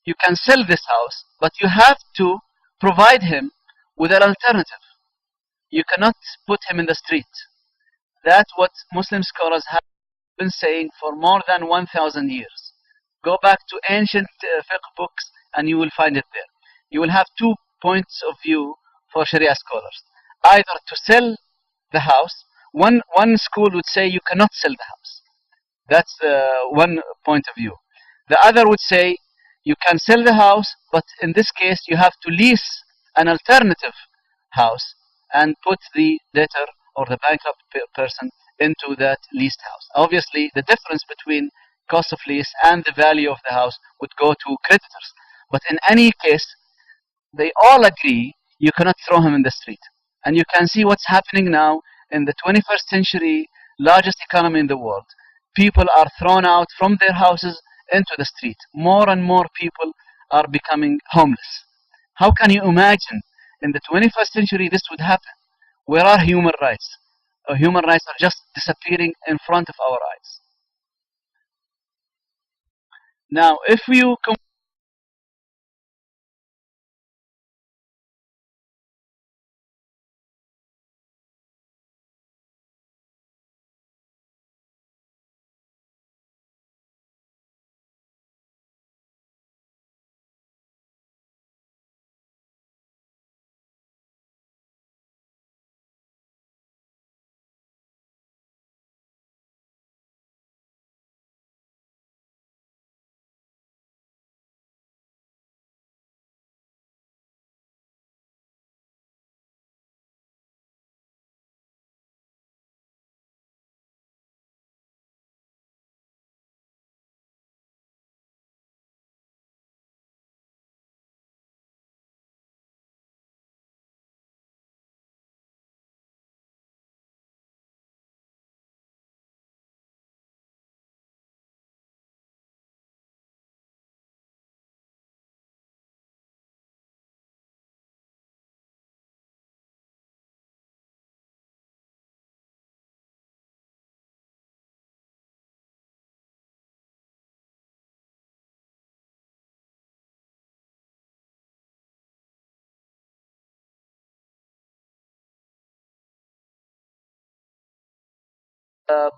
you can sell this house, but you have to provide him with an alternative. You cannot put him in the street. That's what Muslim scholars have been saying for more than 1,000 years. Go back to ancient fiqh books and you will find it there. You will have two points of view for Sharia scholars. Either to sell the house. One school would say you cannot sell the house. That's one point of view. The other would say you can sell the house, but in this case you have to lease an alternative house and put the debtor or the bankrupt person into that leased house. Obviously, the difference between cost of lease and the value of the house would go to creditors. But in any case, they all agree you cannot throw him in the street. And you can see what's happening now in the 21st century, largest economy in the world. People are thrown out from their houses into the street. More and more people are becoming homeless. How can you imagine in the 21st century this would happen? Where are human rights? Human rights are just disappearing in front of our eyes. Now, if you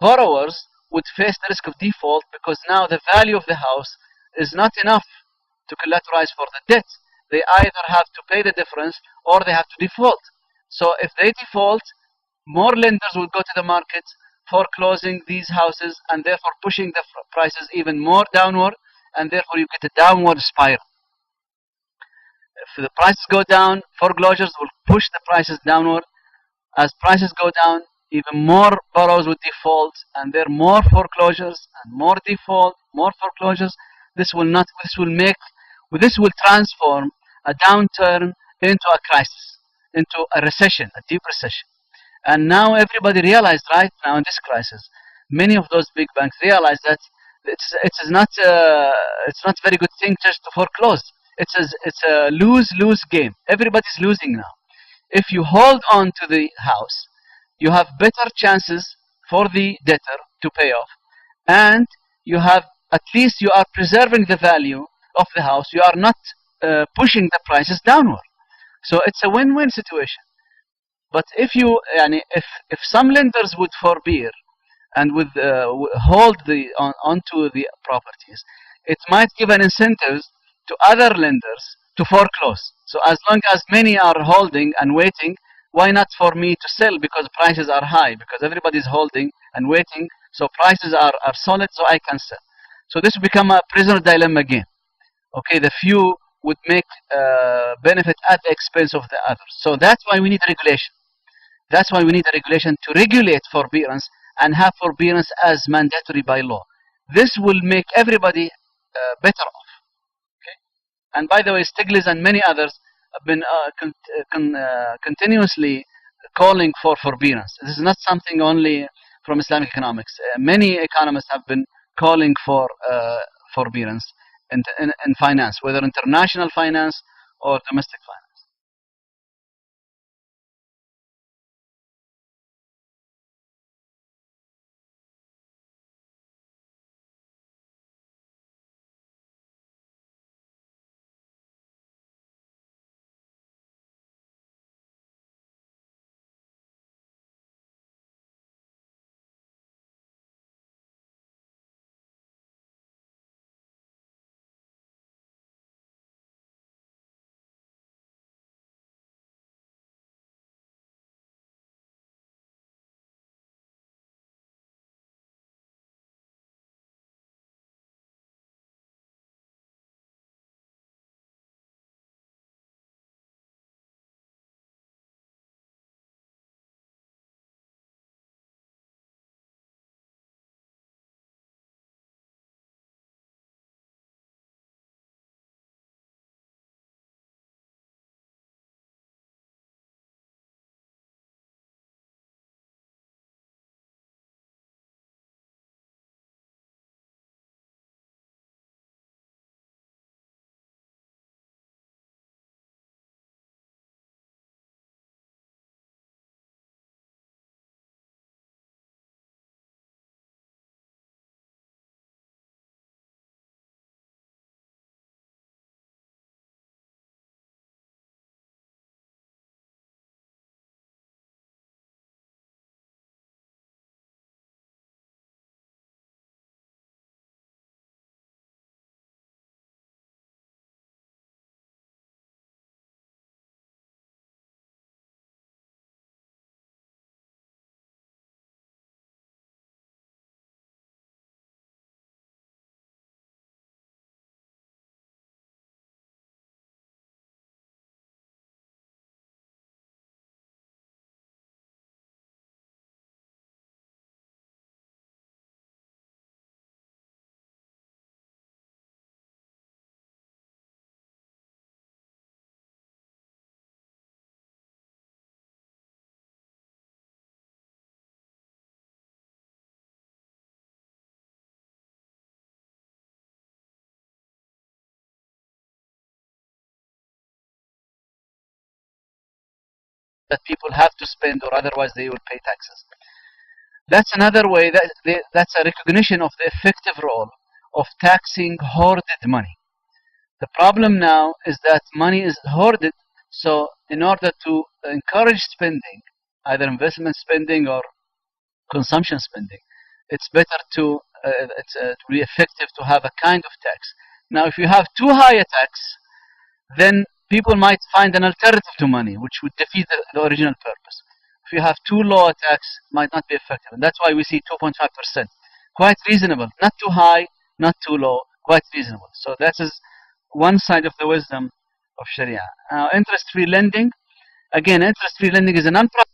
borrowers would face the risk of default because now the value of the house is not enough to collateralize for the debt. They either have to pay the difference or they have to default. So if they default, more lenders will go to the market foreclosing these houses and therefore pushing the prices even more downward, and therefore you get a downward spiral. If the prices go down, foreclosures will push the prices downward. As prices go down, even more borrowers would default, and there are more foreclosures and more default, more foreclosures. This will not. This will make. This will transform a downturn into a crisis, into a recession, a deep recession. And now everybody realized right now in this crisis, many of those big banks realize that it's not very good thing just to foreclose. It's a lose-lose game. Everybody's losing now. If you hold on to the house, you have better chances for the debtor to pay off, and you have at least you are preserving the value of the house. You are not pushing the prices downward. So it's a win-win situation. But if you, if some lenders would forbear and would hold onto the properties, it might give an incentive to other lenders to foreclose. So as long as many are holding and waiting, why not for me to sell, because prices are high, because everybody's holding and waiting, so prices are solid, so I can sell. So this will become a prisoner dilemma again. Okay, the few would make benefit at the expense of the others. So that's why we need regulation. That's why we need a regulation to regulate forbearance and have forbearance as mandatory by law. This will make everybody better off. Okay? And by the way, Stiglitz and many others have been continuously calling for forbearance. This is not something only from Islamic economics. Many economists have been calling for forbearance in finance, whether international finance or domestic finance. that people have to spend, or otherwise they will pay taxes. That's another way. That's a recognition of the effective role of taxing hoarded money. The problem now is that money is hoarded, so in order to encourage spending, either investment spending or consumption spending, it's better to be effective to have a kind of tax. Now, if you have too high a tax, then people might find an alternative to money, which would defeat the original purpose. If you have too low a tax, it might not be effective. And that's why we see 2.5%. Quite reasonable. Not too high, not too low, quite reasonable. So that is one side of the wisdom of Sharia. Interest-free lending. Again, interest-free lending is a non-profit.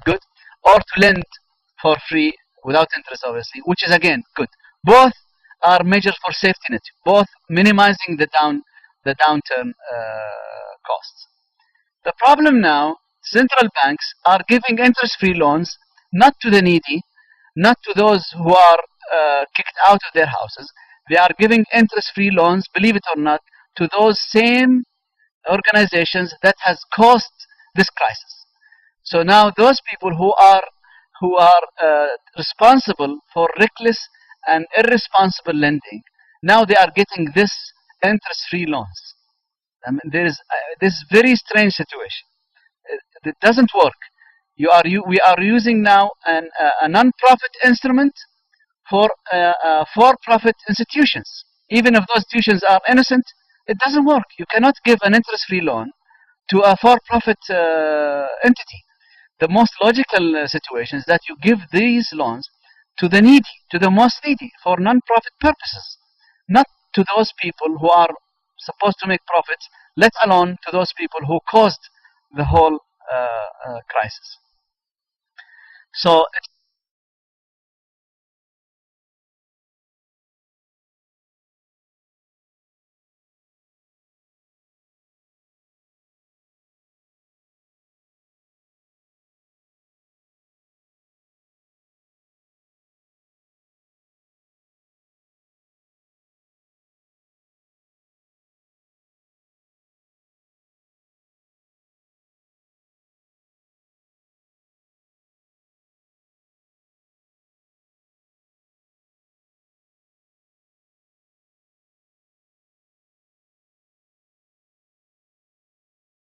Good, or to lend for free without interest, obviously, which is again good. Both are measures for safety net, both minimizing the downturn costs. The problem now, central banks are giving interest-free loans not to the needy, not to those who are kicked out of their houses. They are giving interest-free loans, believe it or not, to those same organizations that has caused this crisis. So now those people who are responsible for reckless and irresponsible lending, now they are getting this interest-free loans. I mean, there is this very strange situation. It doesn't work. We are using now a non-profit instrument for-profit institutions. Even if those institutions are innocent, it doesn't work. You cannot give an interest-free loan to a for-profit entity. The most logical situation is that you give these loans to the needy, to the most needy, for non-profit purposes, not to those people who are supposed to make profits, let alone to those people who caused the whole crisis. So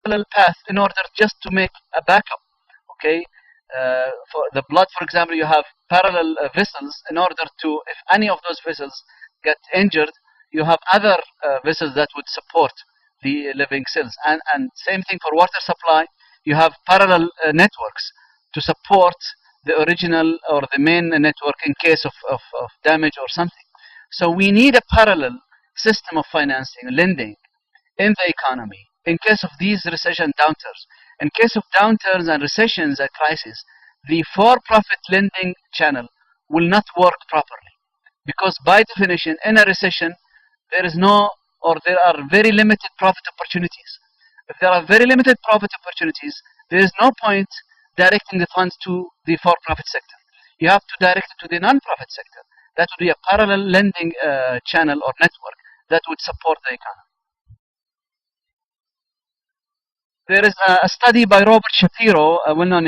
parallel path in order just to make a backup. Okay, for the blood, for example, you have parallel vessels in order to, if any of those vessels get injured, you have other vessels that would support the living cells. And same thing for water supply. You have parallel networks to support the original or the main network in case of damage or something. So we need a parallel system of financing, lending in the economy in case of these recession downturns. In case of downturns and recessions and crises, the for-profit lending channel will not work properly, because by definition, in a recession, there is no or there are very limited profit opportunities. If there are very limited profit opportunities, there is no point directing the funds to the for-profit sector. You have to direct it to the non-profit sector. That would be a parallel lending channel or network that would support the economy. There is a study by Robert Shapiro, a well-known